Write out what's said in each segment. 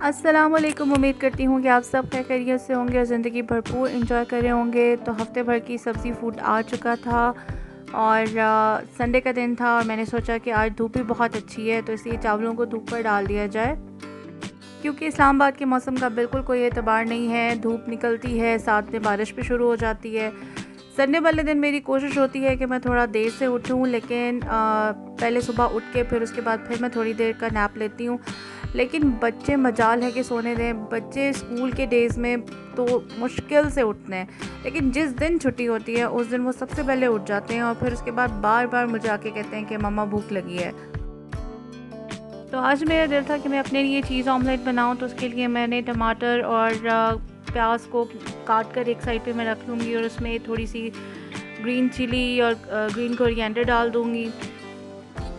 अस्सलामुअलैकुम। उम्मीद करती हूँ कि आप सब खैरियत से होंगे और ज़िंदगी भरपूर एंजॉय कर रहे होंगे। तो हफ्ते भर की सब्ज़ी फूड आ चुका था और संडे का दिन था और मैंने सोचा कि आज धूप भी बहुत अच्छी है, तो इसलिए चावलों को धूप पर डाल दिया जाए। क्योंकि इस्लामाबाद के मौसम का बिल्कुल कोई एतबार नहीं है, धूप निकलती है, साथ में बारिश भी शुरू हो जाती है। संडे वाले दिन मेरी कोशिश होती है कि मैं थोड़ा देर से उठूँ, लेकिन पहले सुबह उठ के फिर उसके बाद फिर मैं थोड़ी देर का नैप लेती हूँ। लेकिन बच्चे मजाल है कि सोने दें। बच्चे स्कूल के डेज़ में तो मुश्किल से उठते हैं, लेकिन जिस दिन छुट्टी होती है उस दिन वो सबसे पहले उठ जाते हैं और फिर उसके बाद बार बार मुझे आके कहते हैं कि मम्मा भूख लगी है। तो आज मेरा दिल था कि मैं अपने लिए चीज़ ऑमलेट बनाऊं, तो उसके लिए मैंने टमाटर और प्याज को काट कर एक साइड पे मैं रख लूँगी और उसमें थोड़ी सी ग्रीन चिली और ग्रीन कोरिएंडर डाल दूँगी।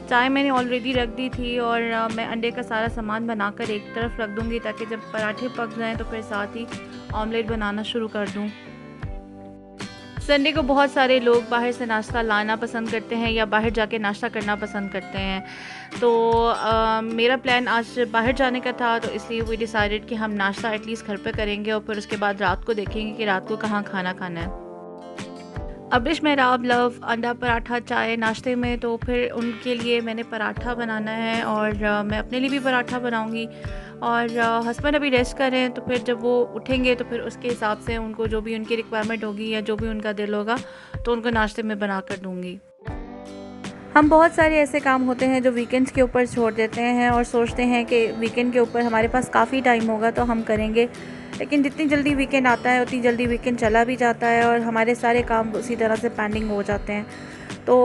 चाय मैंने ऑलरेडी रख दी थी और मैं अंडे का सारा सामान बनाकर एक तरफ रख दूँगी ताकि जब पराठे पक जाएं तो फिर साथ ही ऑमलेट बनाना शुरू कर दूँ। संडे को बहुत सारे लोग बाहर से नाश्ता लाना पसंद करते हैं या बाहर जाके नाश्ता करना पसंद करते हैं। तो मेरा प्लान आज बाहर जाने का था, तो इसलिए वी डिसाइडेड कि हम नाश्ता एटलीस्ट घर पे करेंगे और फिर उसके बाद रात को देखेंगे कि रात को कहाँ खाना खाना है। अब्रिश मेहराब लव अंडा पराठा चाय नाश्ते में, तो फिर उनके लिए मैंने पराठा बनाना है और मैं अपने लिए भी पराठा बनाऊंगी। और हस्बैंड अभी रेस्ट कर रहे हैं, तो फिर जब वो उठेंगे तो फिर उसके हिसाब से उनको जो भी उनकी रिक्वायरमेंट होगी या जो भी उनका दिल होगा तो उनको नाश्ते में बना कर दूँगी। हम बहुत सारे ऐसे काम होते हैं जो वीकेंड्स के ऊपर छोड़ देते हैं और सोचते हैं कि वीकेंड के ऊपर हमारे पास काफ़ी टाइम होगा तो हम करेंगे, लेकिन जितनी जल्दी वीकेंड आता है उतनी जल्दी वीकेंड चला भी जाता है और हमारे सारे काम उसी तरह से पेंडिंग हो जाते हैं। तो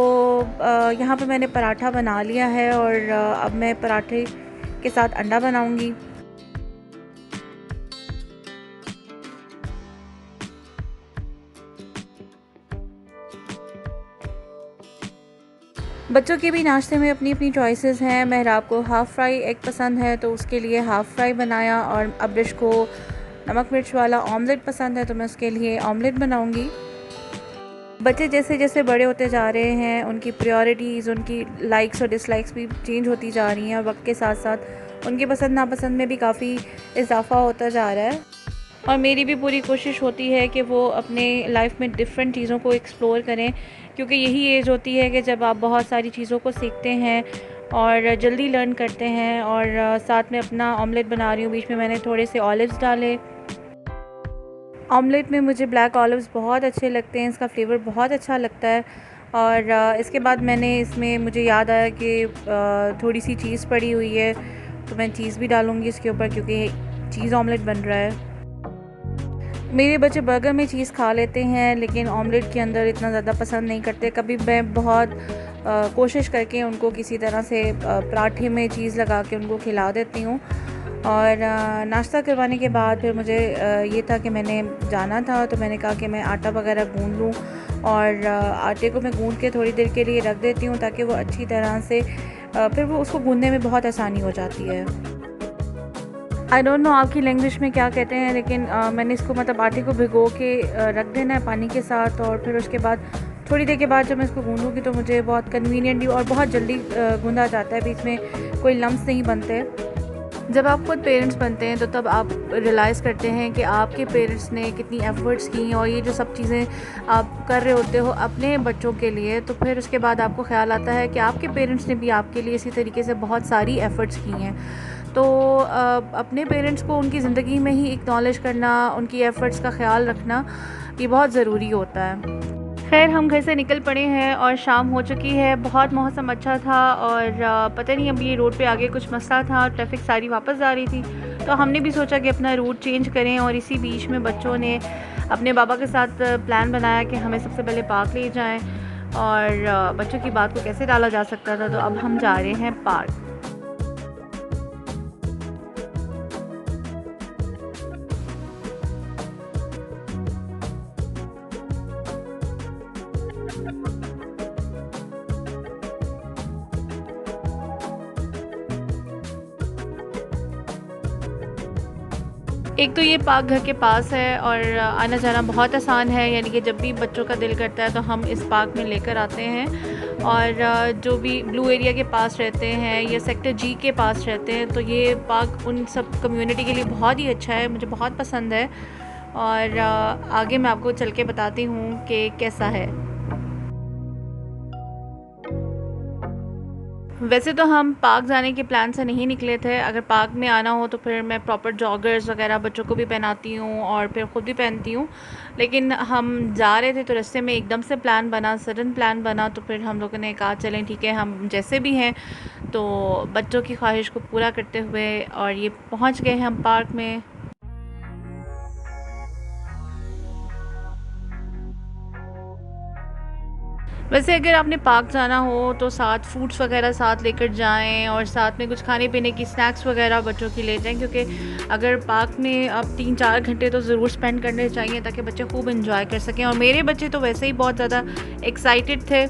यहाँ पे मैंने पराठा बना लिया है और अब मैं पराठे के साथ अंडा बनाऊँगी। बच्चों के भी नाश्ते में अपनी अपनी चॉइसेस हैं। मेहराब को हाफ़ फ्राई एग पसंद है तो उसके लिए हाफ़ फ्राई बनाया, और अब्रिश को नमक मिर्च वाला ऑमलेट पसंद है तो मैं उसके लिए ऑमलेट बनाऊंगी। बच्चे जैसे जैसे बड़े होते जा रहे हैं उनकी प्रायोरिटीज़, उनकी लाइक्स और डिसलाइक्स भी चेंज होती जा रही हैं और वक्त के साथ साथ उनकी पसंद नापसंद में भी काफ़ी इजाफा होता जा रहा है। और मेरी भी पूरी कोशिश होती है कि वो अपने लाइफ में डिफरेंट चीज़ों को एक्सप्लोर करें, क्योंकि यही एज होती है कि जब आप बहुत सारी चीज़ों को सीखते हैं और जल्दी लर्न करते हैं। और साथ में अपना ऑमलेट बना रही हूँ, बीच में मैंने थोड़े से ऑलिव्स डाले। ऑमलेट में मुझे ब्लैक ऑलिव्स बहुत अच्छे लगते हैं, इसका फ्लेवर बहुत अच्छा लगता है। और इसके बाद मैंने इसमें मुझे याद आया कि थोड़ी सी चीज़ पड़ी हुई है तो मैं चीज़ भी डालूँगी इसके ऊपर, क्योंकि चीज़ ऑमलेट बन रहा है। मेरे बच्चे बर्गर में चीज़ खा लेते हैं लेकिन ऑमलेट के अंदर इतना ज़्यादा पसंद नहीं करते। कभी मैं बहुत कोशिश करके उनको किसी तरह से पराठे में चीज़ लगा के उनको खिला देती हूँ। और नाश्ता करवाने के बाद फिर मुझे ये था कि मैंने जाना था, तो मैंने कहा कि मैं आटा वगैरह गूँध लूँ और आटे को मैं गूँध के थोड़ी देर के लिए रख देती हूँ ताकि वो अच्छी तरह से फिर वो उसको गूँधने में बहुत आसानी हो जाती है। आई डोंट नो आपकी लैंग्वेज में क्या कहते हैं, लेकिन मैंने इसको मतलब आटे को भिगो के रख देना है पानी के साथ, और फिर उसके बाद थोड़ी देर के बाद जब मैं इसको गूँधूँगी तो मुझे बहुत कन्वीनियंटली और बहुत जल्दी गूँधा जाता है, बीच में कोई लम्स नहीं बनते। जब आप खुद पेरेंट्स बनते हैं तो तब आप रियलाइज़ करते हैं कि आपके पेरेंट्स ने कितनी एफ़र्ट्स की, और ये जो सब चीज़ें आप कर रहे होते हो अपने बच्चों के लिए, तो फिर उसके बाद आपको ख़्याल आता है कि आपके पेरेंट्स ने भी आपके लिए इसी तरीके से बहुत सारी एफ़र्ट्स की हैं। तो अपने पेरेंट्स को उनकी ज़िंदगी में ही एक्नॉलेज करना, उनकी एफ़र्ट्स का ख़्याल रखना, ये बहुत ज़रूरी होता है। खैर हम घर से निकल पड़े हैं और शाम हो चुकी है। बहुत मौसम अच्छा था और पता नहीं अभी रोड पे आगे कुछ मसला था, ट्रैफिक सारी वापस जा रही थी, तो हमने भी सोचा कि अपना रूट चेंज करें। और इसी बीच में बच्चों ने अपने बाबा के साथ प्लान बनाया कि हमें सबसे पहले पार्क ले जाएं, और बच्चों की बात को कैसे टाला जा सकता था, तो अब हम जा रहे हैं पार्क। एक तो ये पार्क घर के पास है और आना जाना बहुत आसान है, यानी कि जब भी बच्चों का दिल करता है तो हम इस पार्क में लेकर आते हैं। और जो भी ब्लू एरिया के पास रहते हैं या सेक्टर जी के पास रहते हैं तो ये पार्क उन सब कम्युनिटी के लिए बहुत ही अच्छा है, मुझे बहुत पसंद है। और आगे मैं आपको चल के बताती हूँ कि कैसा है। वैसे तो हम पार्क जाने के प्लान से नहीं निकले थे। अगर पार्क में आना हो तो फिर मैं प्रॉपर जॉगर्स वगैरह बच्चों को भी पहनाती हूँ और फिर ख़ुद भी पहनती हूँ। लेकिन हम जा रहे थे तो रास्ते में एकदम से प्लान बना, सडन प्लान बना, तो फिर हम लोगों ने कहा चलें ठीक है, हम जैसे भी हैं तो बच्चों की ख्वाहिश को पूरा करते हुए और ये पहुँच गए हम पार्क में। वैसे अगर आपने पार्क जाना हो तो साथ फ्रूट्स वगैरह साथ लेकर जाएं और साथ में कुछ खाने पीने की स्नैक्स वगैरह बच्चों की ले जाएं, क्योंकि अगर पार्क में आप 3-4 घंटे तो ज़रूर स्पेंड करने चाहिए ताकि बच्चे खूब इंजॉय कर सकें। और मेरे बच्चे तो वैसे ही बहुत ज़्यादा एक्साइटेड थे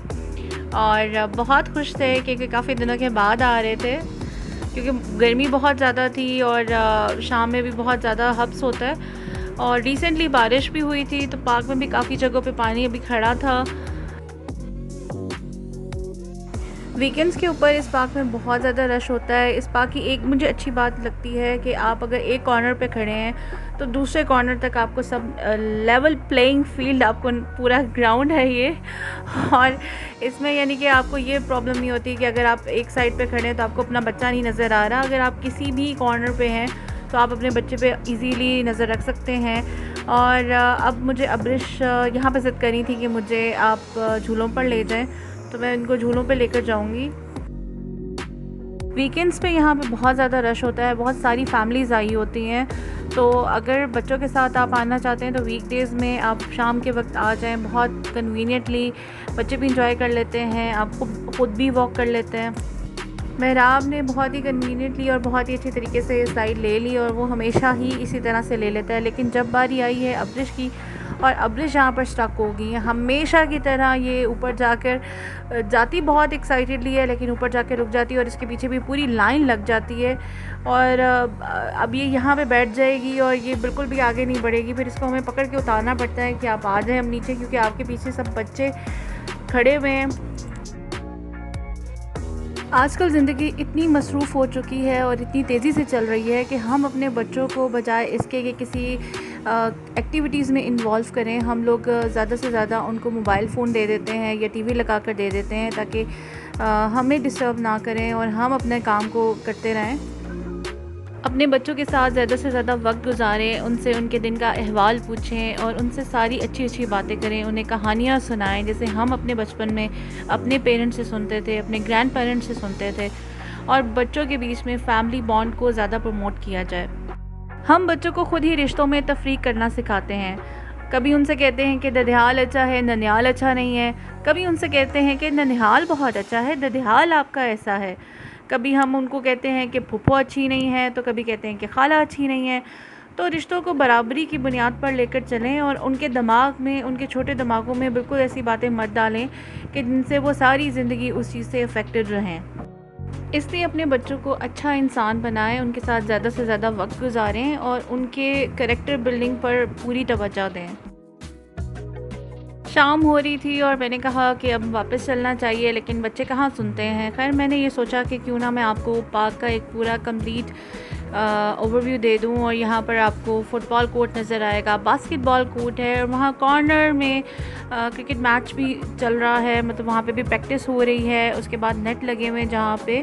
और बहुत खुश थे क्योंकि काफ़ी दिनों के बाद आ रहे थे, क्योंकि गर्मी बहुत ज़्यादा थी और शाम में भी बहुत ज़्यादा हब्स होता है। और रिसेंटली बारिश भी हुई थी तो पार्क में भी काफ़ी जगहों पे पानी अभी खड़ा था। वीकेंड्स के ऊपर इस पार्क में बहुत ज़्यादा रश होता है। इस पार्क की एक मुझे अच्छी बात लगती है कि आप अगर एक कॉर्नर पे खड़े हैं तो दूसरे कॉर्नर तक आपको सब लेवल प्लेइंग फील्ड, आपको पूरा ग्राउंड है ये। और इसमें यानी कि आपको ये प्रॉब्लम नहीं होती कि अगर आप एक साइड पे खड़े हैं तो आपको अपना बच्चा नहीं नज़र आ रहा। अगर आप किसी भी कॉर्नर पे हैं तो आप अपने बच्चे पे इजीली नज़र रख सकते हैं। और अब मुझे अब्रिश यहाँ पे ज़िद करी थी कि मुझे आप झूलों पर ले जाएं, तो मैं इनको झूलों पे लेकर जाऊंगी। वीकेंड्स पे यहाँ पे बहुत ज़्यादा रश होता है, बहुत सारी फैमिलीज़ आई होती हैं। तो अगर बच्चों के साथ आप आना चाहते हैं तो वीकडेज़ में आप शाम के वक्त आ जाएं, बहुत कन्वीनियंटली बच्चे भी इंजॉय कर लेते हैं, आप खुद भी वॉक कर लेते हैं। मेहराब ने बहुत ही कन्वीनियंटली और बहुत ही अच्छे तरीके से स्लाइड ले ली और वो हमेशा ही इसी तरह से ले लेता है। लेकिन जब बारी आई है अब्रिश की, और अब्रिश यहाँ पर स्टक हो गई है हमेशा की तरह, ये ऊपर जाकर जाती बहुत एक्साइटेडली है लेकिन ऊपर जाकर रुक जाती है और इसके पीछे भी पूरी लाइन लग जाती है। और अब ये यहाँ पे बैठ जाएगी और ये बिल्कुल भी आगे नहीं बढ़ेगी। फिर इसको हमें पकड़ के उतारना पड़ता है कि आप आ जाएं हम नीचे, क्योंकि आपके पीछे सब बच्चे खड़े हुए हैं। आजकल ज़िंदगी इतनी मसरूफ़ हो चुकी है और इतनी तेज़ी से चल रही है कि हम अपने बच्चों को बजाय इसके कि किसी एक्टिविटीज़ में इन्वॉल्व करें, हम लोग ज़्यादा से ज़्यादा उनको मोबाइल फ़ोन दे देते हैं या टीवी लगा कर दे देते हैं ताकि हमें डिस्टर्ब ना करें और हम अपने काम को करते रहें। अपने बच्चों के साथ ज़्यादा से ज़्यादा वक्त गुजारें, उनसे उनके दिन का अहवाल पूछें और उनसे सारी अच्छी अच्छी बातें करें, उन्हें कहानियाँ सुनाएं जैसे हम अपने बचपन में अपने पेरेंट्स से सुनते थे, अपने ग्रैंड पेरेंट्स से सुनते थे। और बच्चों के बीच में फ़ैमिली बॉन्ड को ज़्यादा प्रमोट किया जाए। हम बच्चों को खुद ही रिश्तों में तफरीक करना सिखाते हैं। कभी उनसे कहते हैं कि ददियाल अच्छा है, ननिहाल अच्छा नहीं है। कभी उनसे कहते हैं कि ननिहाल बहुत अच्छा है, ददियाल आपका ऐसा है। कभी हम उनको कहते हैं कि फूफो अच्छी नहीं है, तो कभी कहते हैं कि खाला अच्छी नहीं है। तो रिश्तों को बराबरी की बुनियाद पर लेकर चलें और उनके दिमाग में, उनके छोटे दिमागों में बिल्कुल ऐसी बातें मत डालें कि जिनसे वो सारी ज़िंदगी उस चीज़ से अफेक्टेड रहें। इसलिए अपने बच्चों को अच्छा इंसान बनाएं, उनके साथ ज़्यादा से ज़्यादा वक्त गुजारें और उनके कैरेक्टर बिल्डिंग पर पूरी तवज्जो दें। शाम हो रही थी और मैंने कहा कि अब वापस चलना चाहिए, लेकिन बच्चे कहाँ सुनते हैं। खैर मैंने ये सोचा कि क्यों ना मैं आपको पार्क का एक पूरा कंप्लीट ओवरव्यू दे दूं। और यहाँ पर आपको फुटबॉल कोर्ट नज़र आएगा, बास्केटबॉल कोर्ट है और वहाँ कॉर्नर में क्रिकेट मैच भी चल रहा है, मतलब वहाँ पे भी प्रैक्टिस हो रही है। उसके बाद नेट लगे हुए हैं जहाँ पे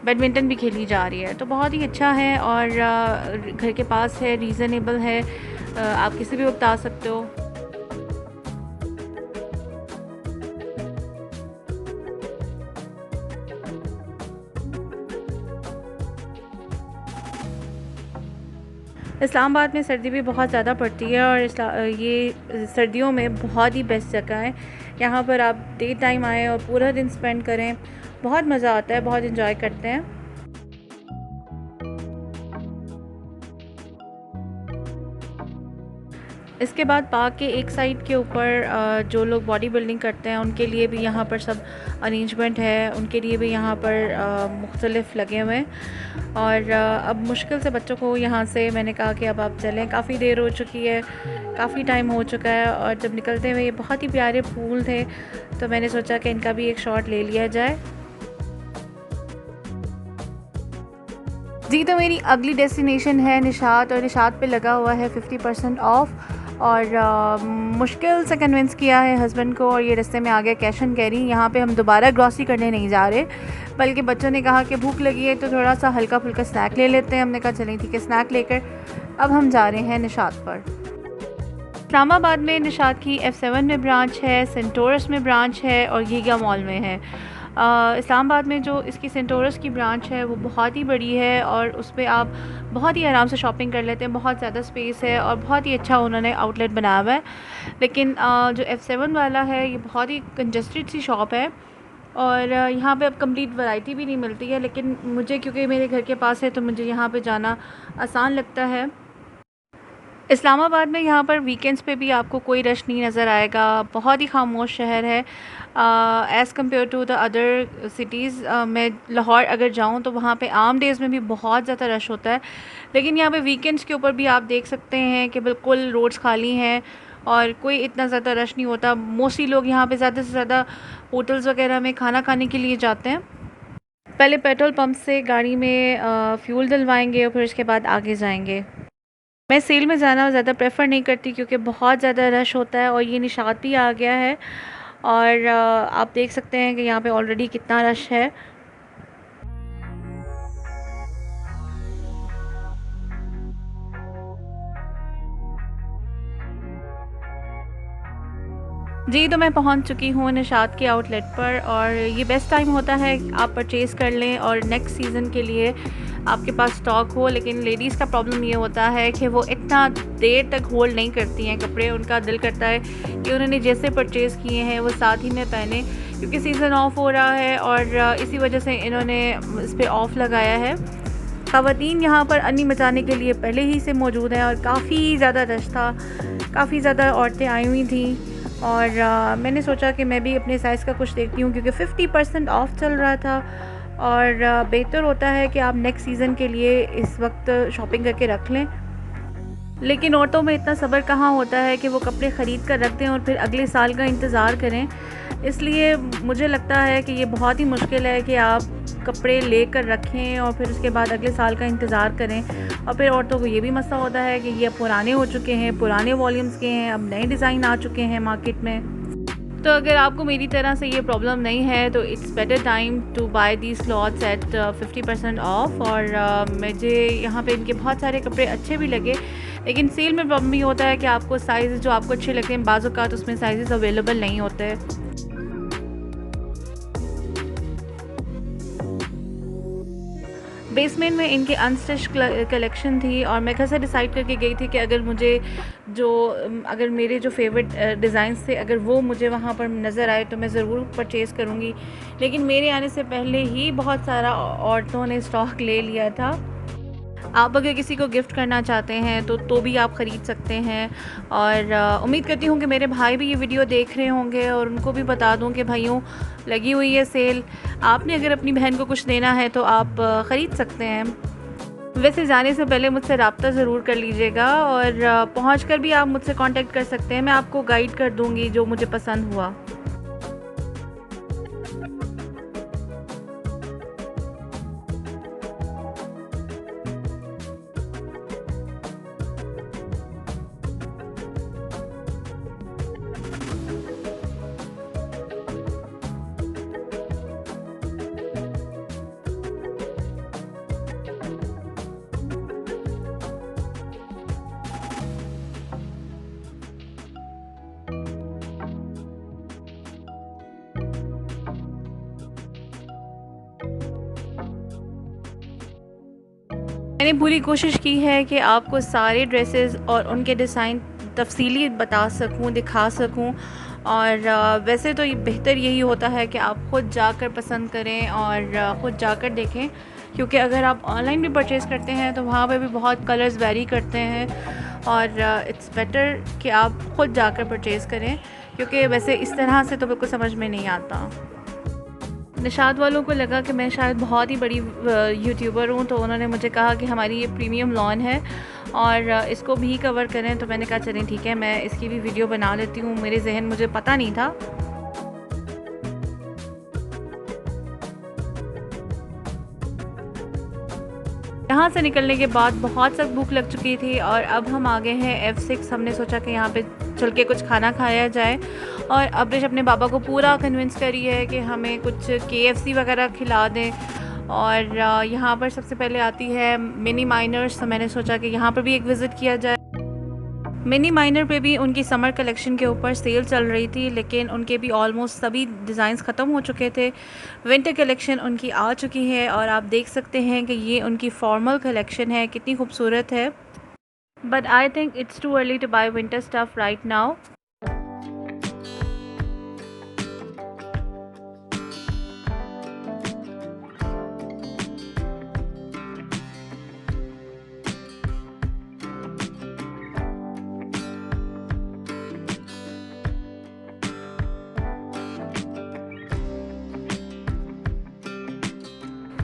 बैडमिंटन भी खेली जा रही है। तो बहुत ही अच्छा है और घर के पास है, रीज़नेबल है, आप किसी भी वक्त आ सकते हो। इस्लामाबाद में सर्दी भी बहुत ज़्यादा पड़ती है और ये सर्दियों में बहुत ही बेस्ट जगह है। यहाँ पर आप डे टाइम आएँ और पूरा दिन स्पेंड करें, बहुत मज़ा आता है, बहुत इन्जॉय करते हैं। इसके बाद पार्क के एक साइड के ऊपर जो लोग बॉडी बिल्डिंग करते हैं उनके लिए भी यहाँ पर सब अरेंजमेंट है, उनके लिए भी यहाँ पर मुख्तलिफ लगे हुए हैं। और अब मुश्किल से बच्चों को यहाँ से मैंने कहा कि अब आप चलें, काफ़ी देर हो चुकी है, काफ़ी टाइम हो चुका है। और जब निकलते हुए ये बहुत ही प्यारे फूल थे तो मैंने सोचा कि इनका भी एक शॉट ले लिया जाए। जी, तो मेरी अगली डेस्टिनेशन है निशात, और निशात पे लगा हुआ है 50% ऑफ। और मुश्किल से कन्विंस किया है हस्बैंड को, और ये रास्ते में आ गया कैश एंड कैरी। यहाँ पे हम दोबारा ग्रॉसरी करने नहीं जा रहे, बल्कि बच्चों ने कहा कि भूख लगी है तो थोड़ा सा हल्का फुल्का स्नैक ले लेते हैं। हमने कहा चलें ठीक है, स्नैक लेकर अब हम जा रहे हैं निशात पर। इस्लामाबाद में निशात की F7 में ब्रांच है, सेंटोरस में ब्रांच है और गीगा मॉल में है। इस्लामाबाद में जो इसकी सेंटोरस की ब्रांच है वो बहुत ही बड़ी है और उस पर आप बहुत ही आराम से शॉपिंग कर लेते हैं। बहुत ज़्यादा स्पेस है और बहुत ही अच्छा उन्होंने आउटलेट बनाया हुआ है। लेकिन जो F7 वाला है ये बहुत ही कंजस्टेड सी शॉप है और यहाँ पे अब कंप्लीट वैरायटी भी नहीं मिलती है। लेकिन मुझे, क्योंकि मेरे घर के पास है, तो मुझे यहाँ पे जाना आसान लगता है। इस्लामाबाद में यहाँ पर वीकेंड्स पे भी आपको कोई रश नहीं नज़र आएगा। बहुत ही खामोश शहर है as compared to the other cities. मैं लाहौर अगर जाऊँ तो वहाँ पे आम डेज़ में भी बहुत ज़्यादा रश होता है, लेकिन यहाँ पे वीकेंड्स के ऊपर भी आप देख सकते हैं कि बिल्कुल रोड्स खाली हैं और कोई इतना ज़्यादा रश नहीं होता। मोस्टली लोग यहाँ पे ज़्यादा से ज़्यादा होटल्स वगैरह में खाना खाने के लिए जाते हैं। पहले पेट्रोल पंप से गाड़ी में फ्यूल डलवाएंगे और फिर उसके बाद आगे जाएंगे। मैं सेल में जाना ज़्यादा प्रेफर नहीं करती क्योंकि बहुत ज़्यादा रश होता है और ये निशात भी आ गया है और आप देख सकते हैं कि यहाँ पे ऑलरेडी कितना रश है। जी, तो मैं पहुंच चुकी हूँ निशात के आउटलेट पर और ये बेस्ट टाइम होता है आप परचेज़ कर लें और नेक्स्ट सीज़न के लिए आपके पास स्टॉक हो। लेकिन लेडीज़ का प्रॉब्लम ये होता है कि वो इतना देर तक होल्ड नहीं करती हैं कपड़े। उनका दिल करता है कि उन्होंने जैसे परचेज़ किए हैं वो साथ ही में पहने, क्योंकि सीज़न ऑफ हो रहा है और इसी वजह से इन्होंने इस पर ऑफ़ लगाया है। ख़वातीन यहाँ पर अन्नी मचाने के लिए पहले ही से मौजूद हैं और काफ़ी ज़्यादा रश था, काफ़ी ज़्यादा औरतें आई हुई थी। और मैंने सोचा कि मैं भी अपने साइज़ का कुछ देखती हूँ क्योंकि 50% ऑफ़ चल रहा था और बेहतर होता है कि आप नेक्स्ट सीज़न के लिए इस वक्त शॉपिंग करके रख लें। लेकिन औरतों में इतना सब्र कहाँ होता है कि वो कपड़े ख़रीद कर रख दें और फिर अगले साल का इंतज़ार करें। इसलिए मुझे लगता है कि ये बहुत ही मुश्किल है कि आप कपड़े लेकर रखें और फिर उसके बाद अगले साल का इंतज़ार करें। और फिर औरतों को ये भी मसला होता है कि ये पुराने हो चुके हैं, पुराने वॉल्यूम्स के हैं, अब नए डिज़ाइन आ चुके हैं मार्केट में। तो अगर आपको मेरी तरह से ये प्रॉब्लम नहीं है तो it's better time to buy these clothes at 50% off. और मुझे यहाँ पे इनके बहुत सारे कपड़े अच्छे भी लगे, लेकिन सेल में प्रॉब्लम ये होता है कि आपको साइज़ जो आपको अच्छे लगते हैं बाज़ औक़ात उसमें साइज़ अवेलेबल नहीं होते। बेसमेंट में इनके अनस्टिच कलेक्शन थी और मैं घर से डिसाइड करके गई थी कि अगर मेरे जो फेवरेट डिज़ाइंस थे अगर वो मुझे वहाँ पर नज़र आए तो मैं ज़रूर परचेज़ करूँगी। लेकिन मेरे आने से पहले ही बहुत सारा औरतों ने स्टॉक ले लिया था। आप अगर किसी को गिफ्ट करना चाहते हैं तो भी आप ख़रीद सकते हैं। और उम्मीद करती हूँ कि मेरे भाई भी ये वीडियो देख रहे होंगे और उनको भी बता दूँ कि भाइयों लगी हुई है सेल, आपने अगर अपनी बहन को कुछ देना है तो आप ख़रीद सकते हैं। वैसे जाने से पहले मुझसे रब्ता ज़रूर कर लीजिएगा और पहुँच कर भी आप मुझसे कांटेक्ट कर सकते हैं। मैं आपको गाइड कर दूँगी जो मुझे पसंद हुआ। मैंने पूरी कोशिश की है कि आपको सारे ड्रेसेस और उनके डिज़ाइन तफसीली बता सकूं, दिखा सकूं। और वैसे तो ये बेहतर यही होता है कि आप ख़ुद जाकर पसंद करें और ख़ुद जाकर देखें, क्योंकि अगर आप ऑनलाइन भी परचेज़ करते हैं तो वहाँ पे भी बहुत कलर्स वेरी करते हैं और इट्स बेटर कि आप ख़ुद जाकर परचेज़ करें, क्योंकि वैसे इस तरह से तो बिल्कुल समझ में नहीं आता। निशात वालों को लगा कि मैं शायद बहुत ही बड़ी यूट्यूबर हूँ, तो उन्होंने मुझे कहा कि हमारी ये प्रीमियम लॉन है और इसको भी कवर करें। तो मैंने कहा चलें ठीक है, मैं इसकी भी वीडियो बना लेती हूँ। मेरे जहन मुझे पता नहीं था। यहाँ से निकलने के बाद बहुत सख्त भूख लग चुकी थी और अब हम आ गए हैं F6। हमने सोचा कि यहाँ पे चल के कुछ खाना खाया जाए और अब्रिश अपने पापा को पूरा कन्विंस करी है कि हमें कुछ KFC वगैरह खिला दें। और यहाँ पर सबसे पहले आती है मिनी माइनर्स, तो मैंने सोचा कि यहाँ पर भी एक विज़िट किया जाए। मिनी माइनर पे भी उनकी समर कलेक्शन के ऊपर सेल चल रही थी, लेकिन उनके भी ऑलमोस्ट सभी डिज़ाइंस ख़त्म हो चुके थे। विंटर कलेक्शन उनकी आ चुकी है और आप देख सकते हैं कि ये उनकी फॉर्मल कलेक्शन है, कितनी खूबसूरत है। But I think it's too early to buy winter stuff right now.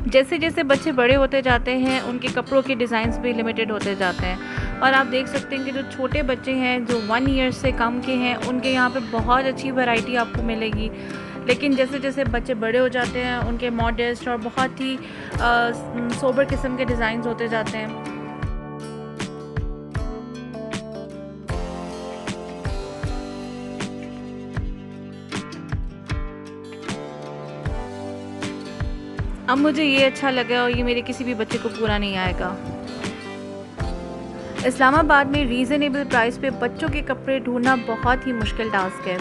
जैसे जैसे बच्चे बड़े होते जाते हैं, उनके कपड़ों के डिज़ाइंस भी लिमिटेड होते जाते हैं। और आप देख सकते हैं कि जो छोटे बच्चे हैं, जो 1 ईयर से कम के हैं, उनके यहाँ पे बहुत अच्छी वैरायटी आपको मिलेगी। लेकिन जैसे जैसे बच्चे बड़े हो जाते हैं, उनके मॉडेस्ट और बहुत ही सोबर किस्म के डिज़ाइंस होते जाते हैं। अब मुझे ये अच्छा लगा और ये मेरे किसी भी बच्चे को पूरा नहीं आएगा। इस्लामाबाद में रीज़नेबल प्राइस पे बच्चों के कपड़े ढूंढना बहुत ही मुश्किल टास्क है,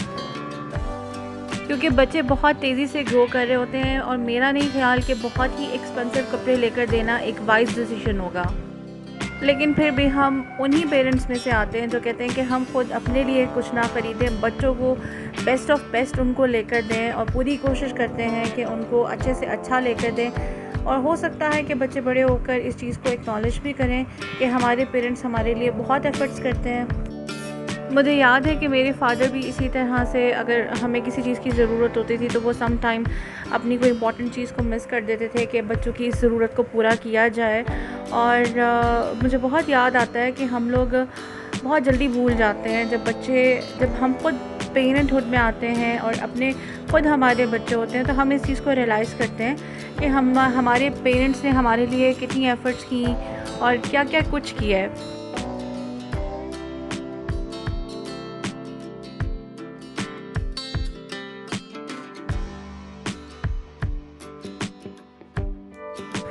क्योंकि बच्चे बहुत तेज़ी से ग्रो कर रहे होते हैं और मेरा नहीं ख्याल कि बहुत ही एक्सपेंसिव कपड़े लेकर देना एक वाइज डिसीजन होगा। लेकिन फिर भी हम उन्हीं पेरेंट्स में से आते हैं जो कहते हैं कि हम खुद अपने लिए कुछ ना ख़रीदें, बच्चों को बेस्ट ऑफ बेस्ट उनको लेकर दें और पूरी कोशिश करते हैं कि उनको अच्छे से अच्छा लेकर दें। और हो सकता है कि बच्चे बड़े होकर इस चीज़ को एक्नॉलेज भी करें कि हमारे पेरेंट्स हमारे लिए बहुत एफ़र्ट्स करते हैं। मुझे याद है कि मेरे फादर भी इसी तरह से, अगर हमें किसी चीज़ की ज़रूरत होती थी तो वो सम टाइम अपनी कोई इंपॉर्टेंट चीज़ को मिस कर देते थे कि बच्चों की इस ज़रूरत को पूरा किया जाए। और मुझे बहुत याद आता है कि हम लोग बहुत जल्दी भूल जाते हैं जब हम खुद पेरेंटहुड में आते हैं और अपने खुद हमारे बच्चे होते हैं, तो हम इस चीज़ को रियलाइज़ करते हैं कि हमारे पेरेंट्स ने हमारे लिए कितनी एफ़र्ट्स की और क्या क्या कुछ किया है।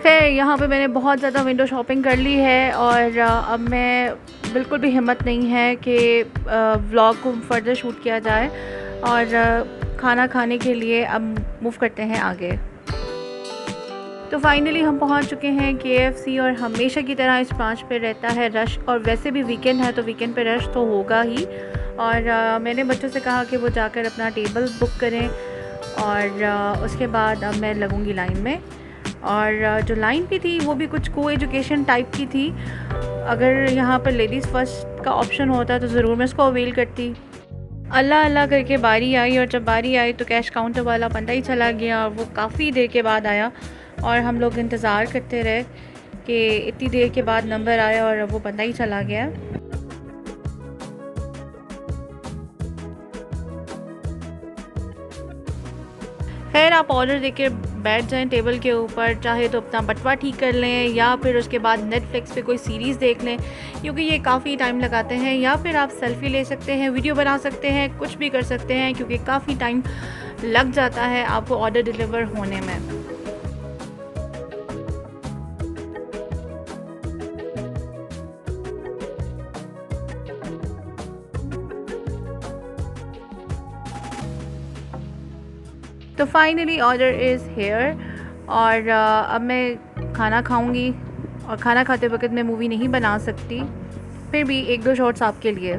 खैर, यहाँ पे मैंने बहुत ज़्यादा विंडो शॉपिंग कर ली है और अब मैं बिल्कुल भी हिम्मत नहीं है कि व्लॉग को फर्दर शूट किया जाए और खाना खाने के लिए अब मूव करते हैं आगे। तो फाइनली हम पहुँच चुके हैं KFC और हमेशा की तरह इस ब्रांच पे रहता है रश, और वैसे भी वीकेंड है तो वीकेंड पे रश तो होगा ही। और मैंने बच्चों से कहा कि वो जाकर अपना टेबल बुक करें और उसके बाद अब मैं लगूँगी लाइन में। और जो लाइन भी थी वो भी कुछ को एजुकेशन टाइप की थी। अगर यहाँ पर लेडीज़ फ़र्स्ट का ऑप्शन होता तो ज़रूर मैं उसको अवेल करती। अल्लाह अल्लाह करके बारी आई, और जब बारी आई तो कैश काउंटर वाला बंदा ही चला गया और वो काफ़ी देर के बाद आया और हम लोग इंतज़ार करते रहे कि इतनी देर के बाद नंबर आया और वो बंदा ही चला गया। खैर, आप ऑर्डर देकर बैठ जाएं टेबल के ऊपर, चाहे तो अपना बटवा ठीक कर लें या फिर उसके बाद नेटफ्लिक्स पे कोई सीरीज़ देख लें, क्योंकि ये काफ़ी टाइम लगाते हैं। या फिर आप सेल्फ़ी ले सकते हैं, वीडियो बना सकते हैं, कुछ भी कर सकते हैं, क्योंकि काफ़ी टाइम लग जाता है आपको ऑर्डर डिलीवर होने में। तो फाइनली ऑर्डर इज़ हेयर और अब मैं खाना खाऊंगी, और खाना खाते वक्त मैं मूवी नहीं बना सकती, फिर भी एक दो शॉट्स आपके लिए।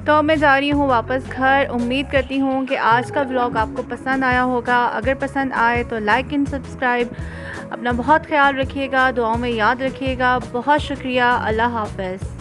तो मैं जा रही हूँ वापस घर। उम्मीद करती हूँ कि आज का व्लॉग आपको पसंद आया होगा। अगर पसंद आए तो लाइक एंड सब्सक्राइब। अपना बहुत ख्याल रखिएगा, दुआओं में याद रखिएगा। बहुत शुक्रिया। अल्लाह हाफ़िज़।